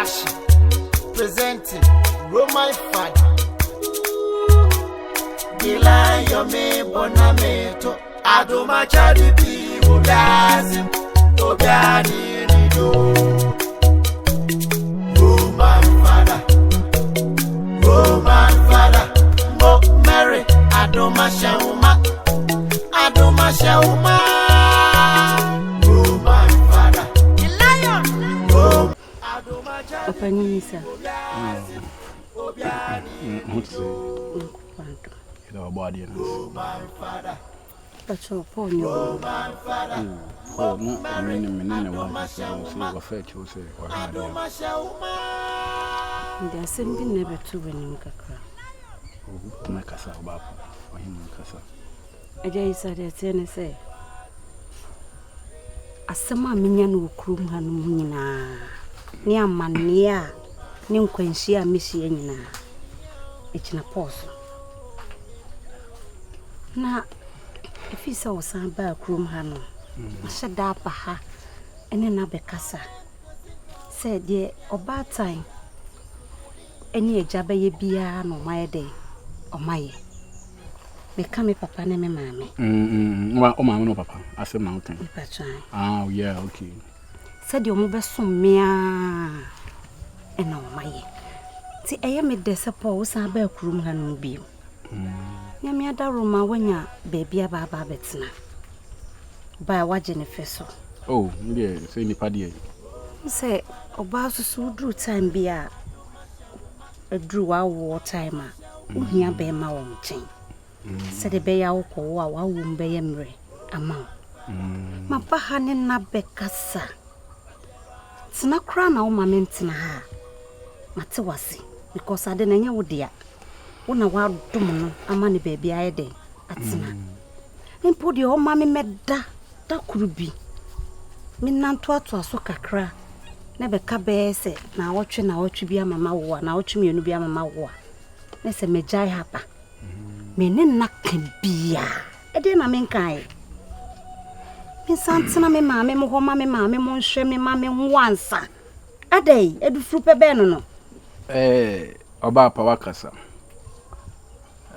Action presenting Roman Father. Gila yome bonameto adoma chadi bi ulazim obiani nido. Roman Father Mo Mary adoma shauma Roman Father Lion adoma chadi Opanisa body Roman Father. That's all for you. Roman Father. Oh, no, I mean, one say, or fetch, or say, or There's something never to win in Kakra. oh, my casa, Baba, or him, Casa. I just said, it's any say. A summer minion will croom her munina. Near mania, Nim Quenchia Missiana. It's in a pause. Na if you saw some back room hano, I shut up her and then Abekasa said, ye, or bad time. Any a jabba ye beer no my day or my become papa name mammy. Well, oh, my no papa, I said mountain. Oh, yeah, okay. Said your mother so mea and no my. See, I am a suppose I back room hano be. Yami ada Roma wenya baby baba betina. Ba wajene feso. Oh, yeah, say ni padie. Say oba so drew time bia. A drew our war timer. Uhia be ma wo nchen. Say the be ya wo wa wo be yemre ama. Ma ba ha ne na bekasa. Tina kra na wo ma mentina ha. Mate wase because ade na nya wo dia. Una wa dum no amane baby ayede atina mpo de o ma me meda da kurubi me nanto ato aso kakra na be ka be se na wotwe bi amama wo na wotwe mienu bi amama wo na se mejai hapa me ne naka bia e de na me nkai me santina me maame mo ho ma me maame mo nhwe me maame nwansa adai edufuru pe be no oba pa wakasa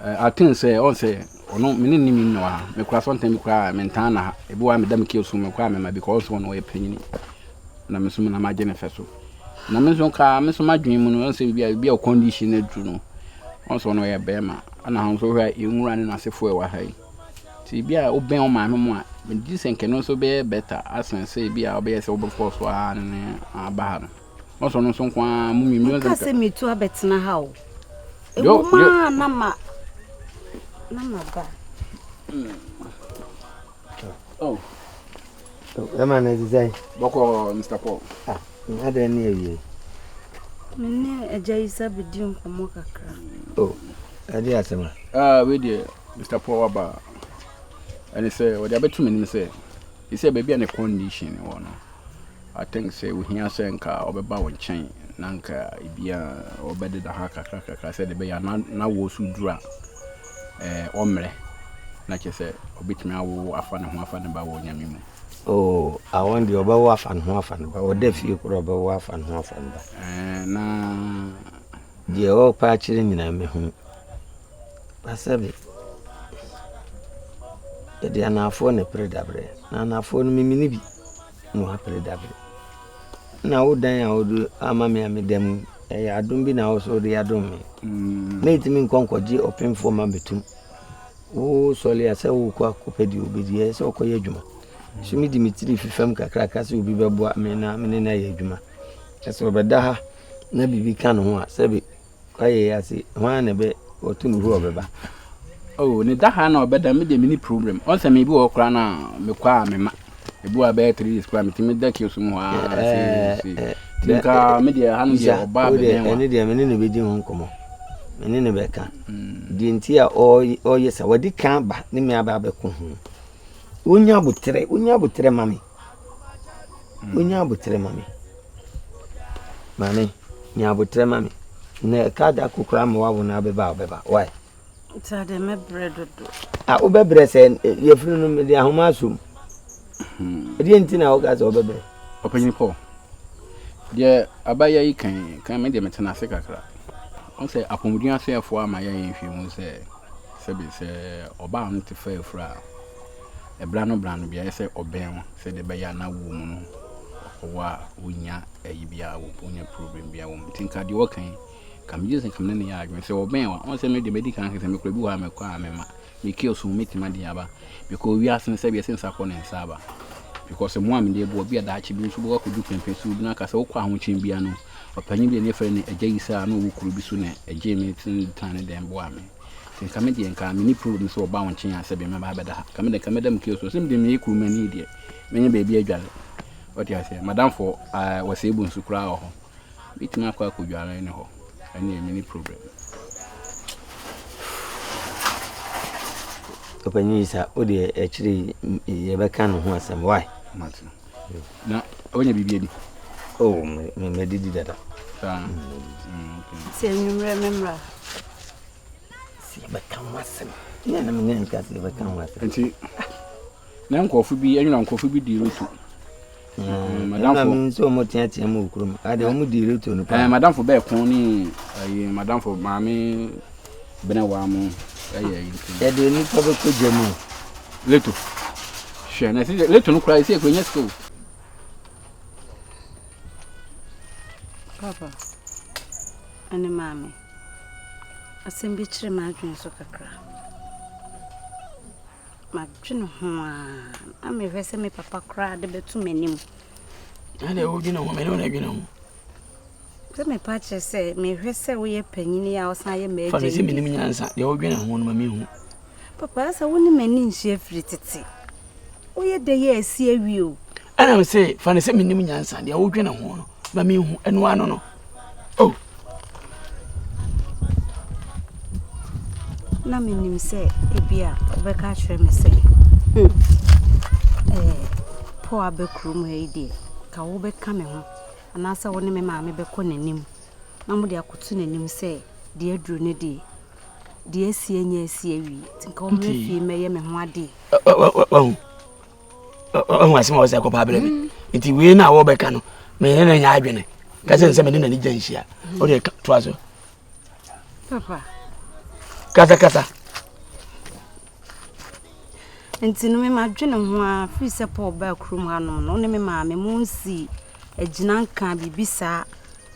I think say on say ono mini ni no ha me kura something me kura mentana e bo wa me dam ke so me kura me because one way panyin na me so na ma je ne feso na me so ka me so ma dwen mu no say bia o condition na dru no on so no ye be ma ana han so hwa enwura ne na sefo e wa hai ti bia o ben o ma me mo a me di senke no so be better asan say bia o be say o be force wa ne aba no on so no so kwa mu mi mi ka se me tu abetena ha o e yo ma na ma Mama ba. Oh, man is say, Boko, Mr. Paul. Ah, I don't near you. Mene ejaisa bidium komo kakra. Oh, I dear sama. We dear Mr. Paul ba. And he say, what I bet 2 minutes say. He said, baby, any condition or no. I think say we hear senka or be bawon chain. Nanka ibia or bedded the haka kaka said the bear na wo su dra. Omre na chese obitimi awo afa ne ho afa ne ba wo nyame mu. Oh, I want the obawa afa ne ho afa ne ba o defi ko obawa afa ne ho afa ne ba Na je o pa chire nyina me hu asabe e dia na afo ne predabre na afo no mimi bi no ha predabre na wo dan a wo ama me amedam ya adum bi na wo so de adum me na itimi nkonkoje opemfo ma betum o sole ase wo kwa kopedi obedi ese okoye adwuma so mi dimitri fifam kakra ka se obi bebo me na ye adwuma ese obeda ha na bibi kan ho a sebe kwaye ya se ho na be otunu hu obeba oh ni da ha na obeda me de mini problem on se me bi wo kra na me kwa me ma ebu abe 3 days kwa me timi da ki osum ho a se Tinka media hanu je oba be den wa ene de me ne be di ho nkomo me ne be ka di nti a o yesa wadi kan ba ne me aba be ko ho onya butre mami mani nya butre mami ne ka da kokura ma wa na be ba why Tade me bredo do a o be bre se ye funu no me di ahoma asum di nti na o ga se o be bre opanyi po Deɛ abaya yi kan me de metena se kakra. On sɛ apomudua so yɛfo ama yɛn hwemu sɛ sɛbi sɛ ɔba no te fa efra. Ebra no bia sɛ ɔbɛn sɛ de bɛya na wo mu no. Ɔwa wonya ayi bia wo wonya problem bia wo. Tinka de wɔkan kam Jesus kam ne ya adwen sɛ ɔbɛn wa. On sɛ me de bedi kan sɛ me kura bi wa me kwa amema. Me kill so metima de aba. Because we ask sɛ bi sense akɔ ne nsaba. Because mo am dey bo bi adaachi bi nso bo ko du pempe so bi na ka sɛ wo kwa ahokyem bia no opanyin bi ne fere ne agya yi sa na wo kuru bi so na agye me tin tan dem bo ame tin ka me de nka me ni problem so oba won kyen asɛ be me ba bɛda ha ka me de me kio so sim de me kuru mani de me nya ba bi adwale what you say madam for was able nso kura ho bitima akwa akodwale ne ho ani me ni problem opanyin sa o de actually ye be kan ho asem why Martin na onya bibia di oh me didi dada se nyumre memra si be kan wasem ya na me nka si be kan wasem enti na nkofu bi enwuna nkofu bi di rotu madam for me so mo tiatia mo okurum ade mo di rotu no pa madam for be kon ni madam for maami bena wa mo ya de ni pa be ko jamu leto hwe na se leto no kura ise ekwenye school papa ane mami asembi chire ma adwen so kakra ma dwen ho a me hwese me papa kra de betu manim ade wo dwena ho me no na dwena ho se me pa che se me hwese wo ye panyini ya osan ye meje fa me se menim nyansa de wo dwena ho no ma me hu papa sa woni mani nhye firi tete wo ye de ye asi awi o ana me se fa ne se menim nyansa de wo dwena ho no ma me hu eno ano no oh na menim se ebia obeka hwere me se po abekrum heidi ka wo beka me ho anasa woni me ma me beko nanim na mo de akotu nanim se de aduro ne de asie nya asie wi tinka wo me fie me ye me ho ade asema wo se ko pa bele nti we na wo beka no me na nya adwene ka se me na ni janhia o de to aso papa kasa nti no me ma dwene ho a fi se po ba krum ha no no ne me ma me monsi agina nka bibisa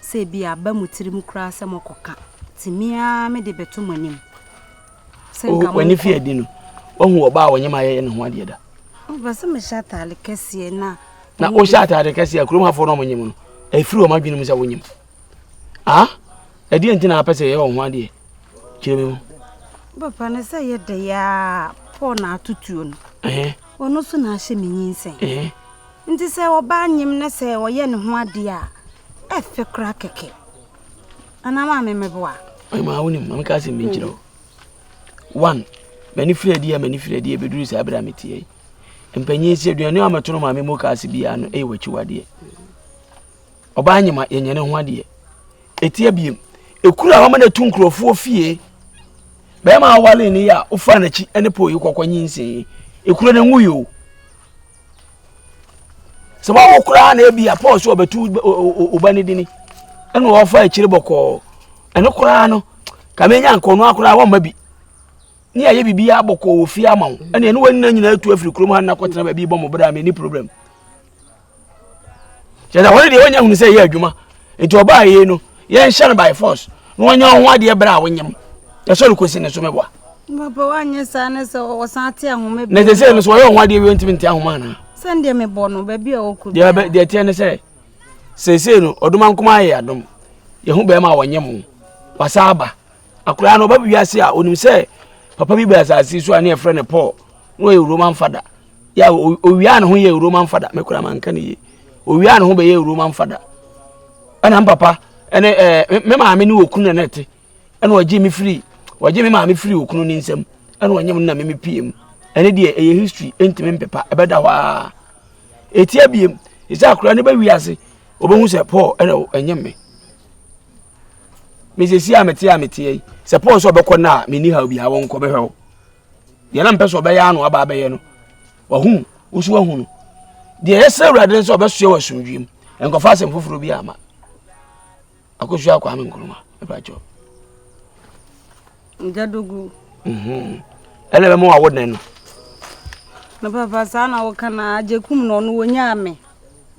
se bi aba mutirim kura se mokoka timia me de beto manim se nka wani fi adi no ohu oba a wonyema ye ne ho ade da ba se me shata ale kese na o shata ale kese krum ha fo no monyem no afiri o ma dwene mu se wonyem edi ntina apese ye ho ade kire me papa ne se ye de ya po na atutuo no ono so na ahye menyinsen nti se oba anyim ne se oye ne ho ade a efe kra keke ana ma me meboa ai ma wonim ma ka se me kire one mani fredi e beduru se abra metie empanyi se aduane amatoro ma me mo ka se bia no wachi wade oba anyima yenye ne ho ade etie biem ekura wa ma na tunkrofo fie be ma awale ni ya ufa na chi ene po yi kokwanyi nsin ekura na nwuyo se ba okura na ebia po so obetu obani dini ene wo fa akire boko ene kura no ka menya nkono akura wa ma bi ni aye bibia boko ofi ama wo ene ene wani na nyina atu afiri krom ha na kotena ba bi bo mo bra me ni problem jeda woni de wonya hunu se ye adwuma enti oba ye no ye nhye by force no wonya ho ade bra wonyem so lukosi ne so mebwa papa wanye sana se o sate ahome ne de se no so yo ho ade wi ntimi nti ahoma na sande me bono ba bi o ku de tie ne se no oduma nkoma aye adom ye hu be ma wonyem wasaba akura no ba bi wiase a onim se papa bi ba asasi so ane e frɛ ne Paul no ye Roman fada ya owia ne ho ye Roman fada me kura manka ne ye owia ne ho be ye Roman fada ana papa ene me ma me ni okunu ne te ene waji mi free waji mi ma me free okunu ni nsam ene wanyem na me piem ene de eye history entime mpepa ebeda wa etia biem isa akura ne ba wiase obehu se Paul ene enyem me se si amete se Paul so obekọ na me ni ha obi ha won ko behwe de na mpe so be ya no aba be ye no wahu usu wahu no de yesa urade so obeso ye wasumdwiem enkofa asem foforo bi ama AKOSUA kwa nkuruma ebacho Njadogu ele be mo wa wodne no na papa sana wakana ajekum no no wonyame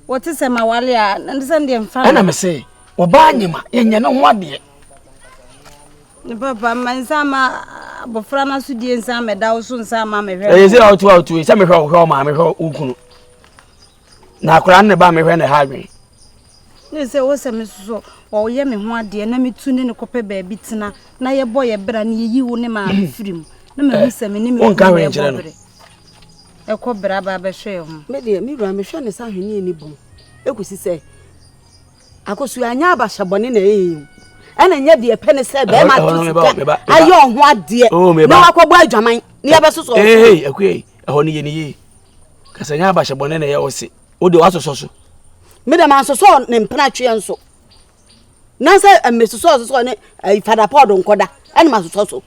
wote se mawale a ndise ndie mfa ana me se oba nyima yenya no hwade ne papa mansa ma bofra na so die nsa meda wo so nsa ma me hwe e se auto se me hwe ma me hwe ukunu na akura ne ba me hwe ne ha dwen ne se wo se me so o ye me ho ade na me tu ne kope ba bi tena na ye boy ye bra ne yi wo ne ma firim na me hu se me ne me wonka hwe nkyere no e ko bra ba be hwe ho me de mi ru me hwe ne sa hwene ni bom ekusi se AKOSUA anya aba hyabone na eyi ana nya de pene se be ma tu ayo ho ade na akọbọ adwaman ne ya be soso akue eho ne ye ne ye kasa nya aba hyabone na ye wo se wo de wasoso so me de man soso ne mpena twe nso na se amesoso so ne fada pod nkoda ana ma soso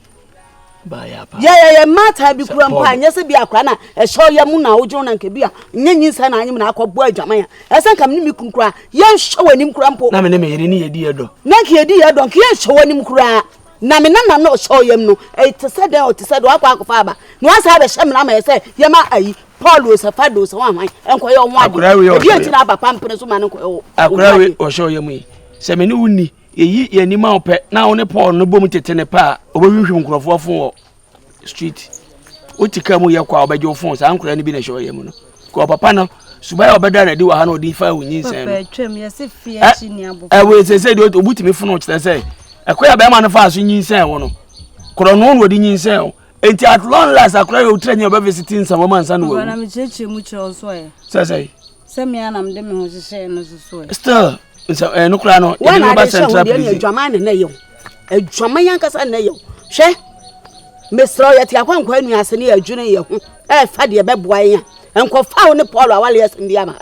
ba ya pa ya mata bi kura mpa anya se bi akra na ehyo ya mu na ojo na nke bi a nyenyi sa na anyim na akọbọ adwaman ya ese nkam ne mi kunkura ye hyo wanim kura mpo na me ne me yiri ne yedi edo na ke yedi edo nke ye hyo wanim kura na me na no hyo yam no te se den o te se do akwa akọfa aba no asa be hye na ma ye se ye ma ayi Paul was a fado so wan enko ye onwa de bi ntina papa mpene so ma ne ko akura we o hyo yam yi se me ne wuni eyi ye ni ma opɛ na wo ne Paul no bom tete ne pa obehwehwem nkrofo fon street otika mu ye kwa obɛgye fon sa ankura ne bi na hyo yam no ko papa no subaya obɛda na di wa ha na odi fa wunyin sen no papa twem ye se fie chi ni abo we se di obutimi fon kyerɛ sɛ akoya bɛ ma no fa so nyin sen wo no koro no no odi nyin sen enti at long last akura ye otranya oba visiting some man san wo na me cheche mu kyerɛ so ye se me ana me de me ho hyehyɛ no so still so no kura no e no ba central prison adwaman na yo adwaman yankasa na yo hwɛ mesro ye ti akwankwa anu ase ne adwune ye ho fa de be boa yan enko fa wo ne Paul awale ye sem dia ma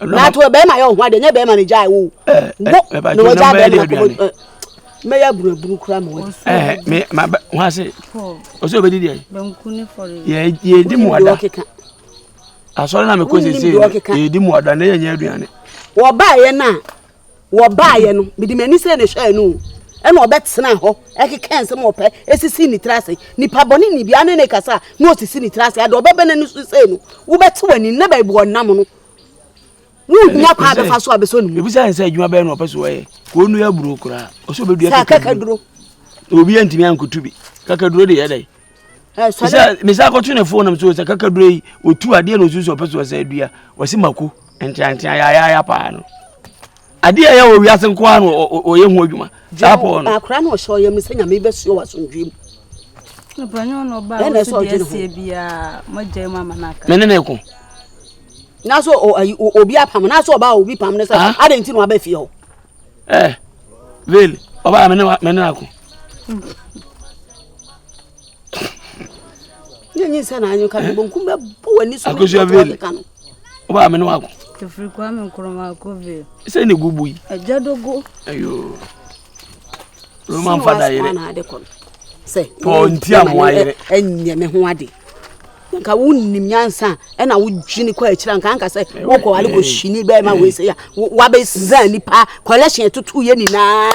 na to be ma yo ho de nya be ma ne jai wo no wo ja be ma me ya buraburu kura ma wo me ma ho ase o so be di banku ni for ye di mu ada asori na me ko se ye di mu ada na ye nya aduane wo ba ye no me di mani se ne hwa no e na obetena ho ekeka nsem opɛ esisi ni trase ni paboni ni bia ne kasa no osisi ni trase ade obebe na nusu se no wo bete wani na ba ibu onam no wo nya kwa be fa so abeso no ebi say adwuma be no opɛ so ye ko nu ya buru kura o so be dua kakaduro obi antimi ankotu bi kakaduro de ye dai me sa ko tune phone am so se kakaduro yi otu ade na osusu opɛ so se adua wasi mako entiantia ya pa no ade ya wo wiase nko an o ye hu adwuma japo no akra na o hyo yam se nya me besuo wasondwem na banyo no ba so de se bia moje mama naka me ne ko na so obi apam na so oba obi pam ne se ade nti no aba fie ho vel oba me ne ako nyenyi se na anyu ka bonkum be bo wani so AKOSUA vel oba me ne ako tefri kwa me nkroma ko vel se ne gubu yi ajadogo ayo Roman father yire na ade kon se po nti amwa yire enye me ho ade nka wunnim nyansa na wudwini kwa akira nka se wo ko wale ko hwini be ma we se ya wa be zan nipa collection tutu ye nina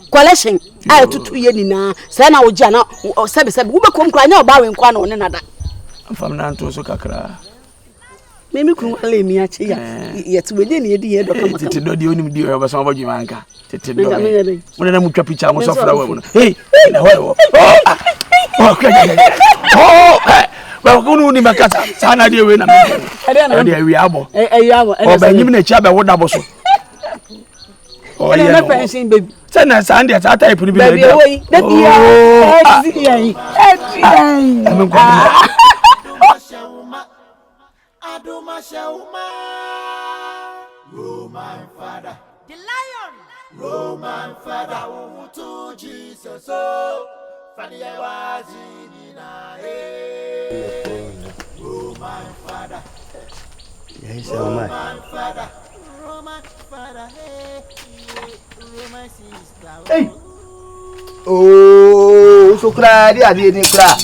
collection ay tutu ye nina se na wo gya na sebe wo be kom kwa nya oba we nkwa na one nada amfam na nto so kakra memi kun wale mi achi ya yeti we ni edi ye do kama tete do di onim di o ba so abodwi manka tete do mo na mu twa picture mo so fra wa mo hey na ho ba ko nu ni makata sana de we na me ade awi abo o ba nyim na chi aba woda bo so o ye no pension baby sana sande ta type ni bi na baby we da dia Aduma Shauma, Roman father, the lion, Roman father, to Jesus, oh, Fania was in Roman father, yes, Roman father, Roman father, Roman sister. Hey, oh, so cry, I didn't cry,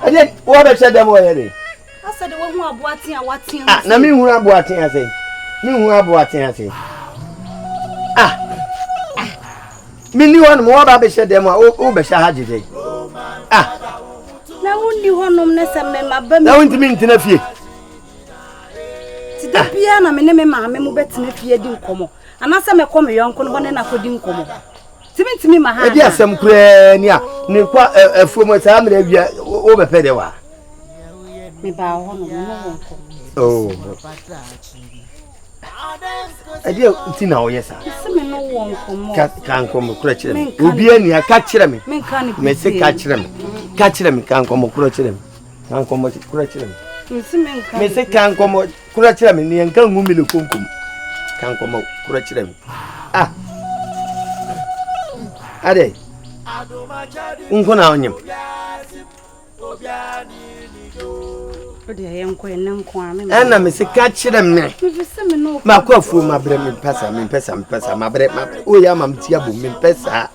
I didn't. What I said, them already. asa de wo hu aboaten a waten na mi hu aboaten ase mi hu aboaten ase Mini one more baby shed them over Shahadi. Na wundi honom ne se me maba na wonti mi ntina fie ti da bia na me ne me ma me mu betina fie di nkomo anase me kom yonko no ne na kodi nkomo timi ma ha e dia asem kura ni a ne kwa afuom sa amra bia o be pede wa me ba honom no wonko oh e dia ntina o yesa se me no wonko mo ka nkomo kura kire me obi ani aka kire me me se ka kire me ka kire me ka nkomo kura kire me ka nkomo kura kire me me se ka nkomo kura kire me ni enka ngumile konkom ka nkomo kura kire me ade unko na onyem ode yenko enenko ame ana me se ka kire me ma kwa fu ma bre me pesa ma bre o ya mam tia bo me pesa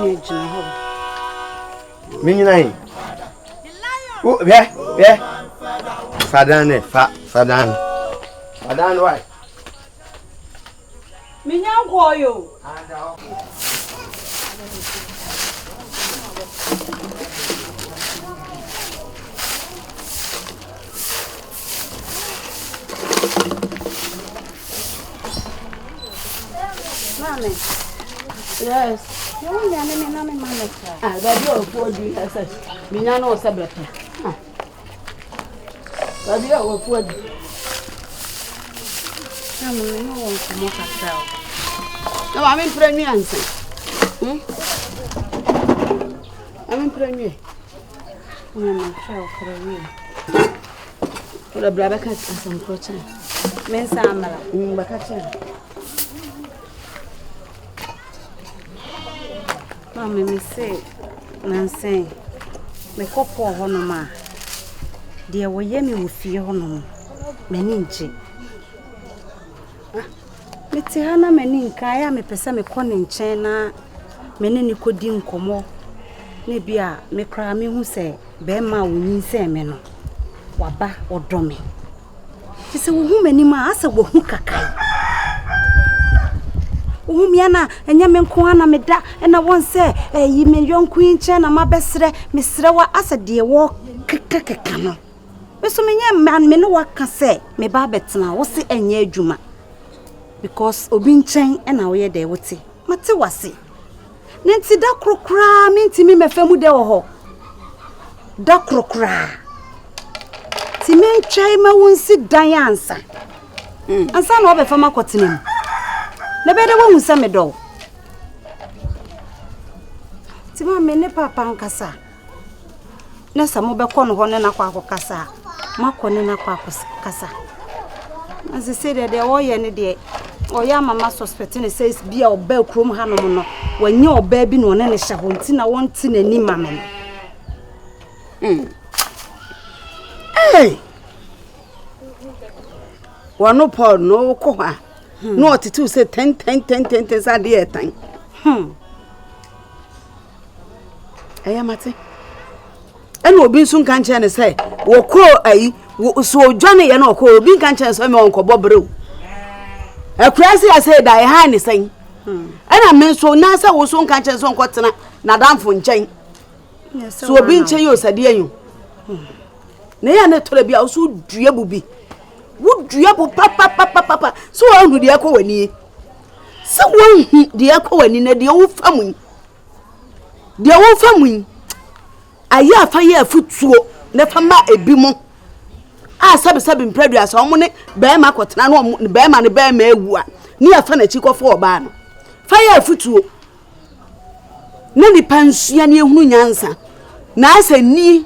ni jina ho Minina yi. Oh, Fadan why? Minyan koyo. Mami. Yes. You want me na me mama. Baby o fu odi ese. Minya na o sebrete. Baby o fu odi. Mama no won ko katra. Na ma me premier anse. Amen premier. Mama try okrewe. Ola braba ka asam procha. Men sa amala. Bakacha. Mama me say nansen me kopo hono ma de wo ye me wo fie hono me ni nche me ti hana me ni nka ya me pese me ko ne nchen na me ne ni kodi nkomo ne bia me kra me hu se be ma wo nyin se me no waba odome ti se wo hu me ni ma asa wo hu kakai Umiana enya menko ana meda na won se yi me yonku inche na mabesre mesre wa asa de wo kekekeka no beso menya man me no waka se me ba betena wo se enya adwuma because obi nchen na wo ye de wote mate wase nenti da krokra menti me mefam de wo ho da krokra ti me ntwai ma won si dan ansa ansa na wo be fama kotenem na bede wo nsa me do ti ma me ne papa nkasa na sa mo be kɔ no ho ne na kwa akokasa makɔ ne na kwa akokasa anse se de wo ye ne de o ya mama suspect ne says bia oba krom ha no no wanye oba bi no ne ne hya ho nti na won ti na ni mame Wano Paul no ko ha no otitu say 10 sa de etan mate eno obi nsun kan che ne say wo ko ayi so odwane ye na ko obi kan che so me won ko bobre akurasi ase da e ha ne sen ena men so na sa wo so kan che so ko tena na damfo nchen so obi nchen yo sade anyu ne ya ne tore bia so dua bubi wo dua bu papa so wo de akọ wani se wo de akọ wani na de wo famu aya fa ye afutuo ne fama ebimo a sabe mpredua so mo ne be ma kotena no be ma ne be ma ewu a ni afa na chi kofo oba no fa ye afutuo ne ni pansua ne ehunu nyansa na asa ni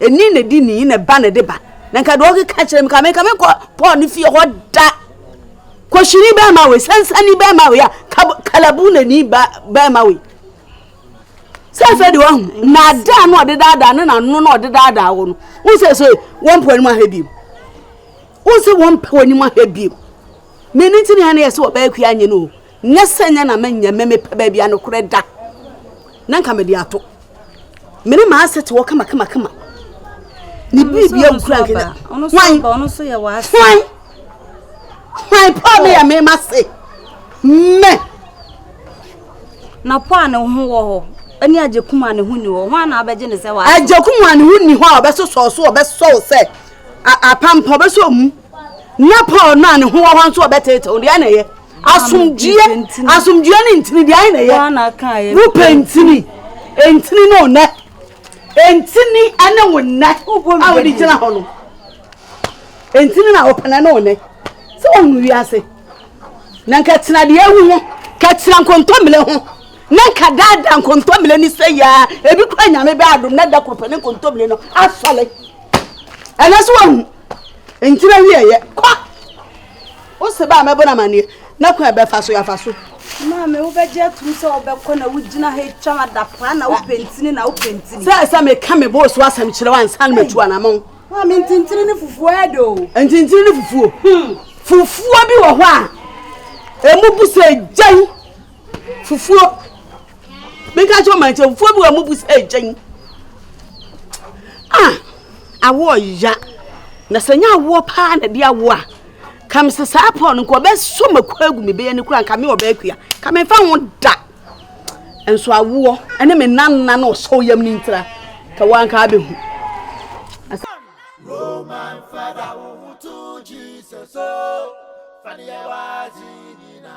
eni ne di ni ne ba ne de ba na nka do ka kire me ka me ko Paul ni fie ho da ko shiri be ma we sansani be ma we ya kalabu na ni ba ma we Sefe di wa na da no de da na no no de da wo no wo se so won po ani ma ha bi wo se won po ani ma ha bi me ni tini ane se wo ba akua anye no nyesanya na manya me pe ba bia no kure da na nka me di ato me ni ma asete wo kama ni bibia ukura nkena ono so ya wa why pa me ya me ma se Me. Na po ane ho wo ho. Ani AGYAKOO ane ho ni wo. Ho na abeje ne se wa. AGYAKOO ane ho ni ho obeso so obeso se. Apampa obeso mu. Na po no ane ho wo nso obetete o dia na ye. Asumdie ni ntini dia na ye. Wa na kan ye. Wo pentini. Entini no na. Entini ane wo na. Awo di jina ho no. Entini na opana no ne. Se onu wi ase. Na nka tena de awu ho. Ka tena nkontomle ho. Na nka dada nkontomle ni se ya. Ebi kwa nyame be adom na da kopane nkontomle no. Asole. Ena so hu. Entini wi ye. Kwa. O se ba mebo na manie. Na kwa be fa so ya fa so. Mama wo beje atum se wo bekọ na wo gina he twa da pa na wo pentini na wo pentini. Se me ka me boss wasam kire wan san metu anamon. Mama ntintini ne fufuo edo. Ntintini ne fufuo. Fufuo bi wo ho a. Emu bu se jan. Fufuo. Me ka cho man che fufuo bi wo emu bu se jan. Awo ya. Na senya awo pa na dia awo a. Kam se sa pon ko be so makwagu me be ye ne kura nka me oba akua. Ka me fa ho da. Enso awo ene me nanna na so yam ni ntira. Ka wanka abehu. Roman father to Jesus oh Fania wazina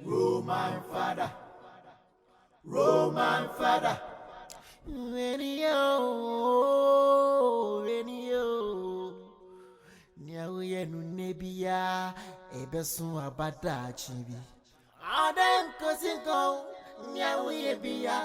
Roman father when you Nyawe nu nebia ebesun abada chibi Aden kosinko nyawe bia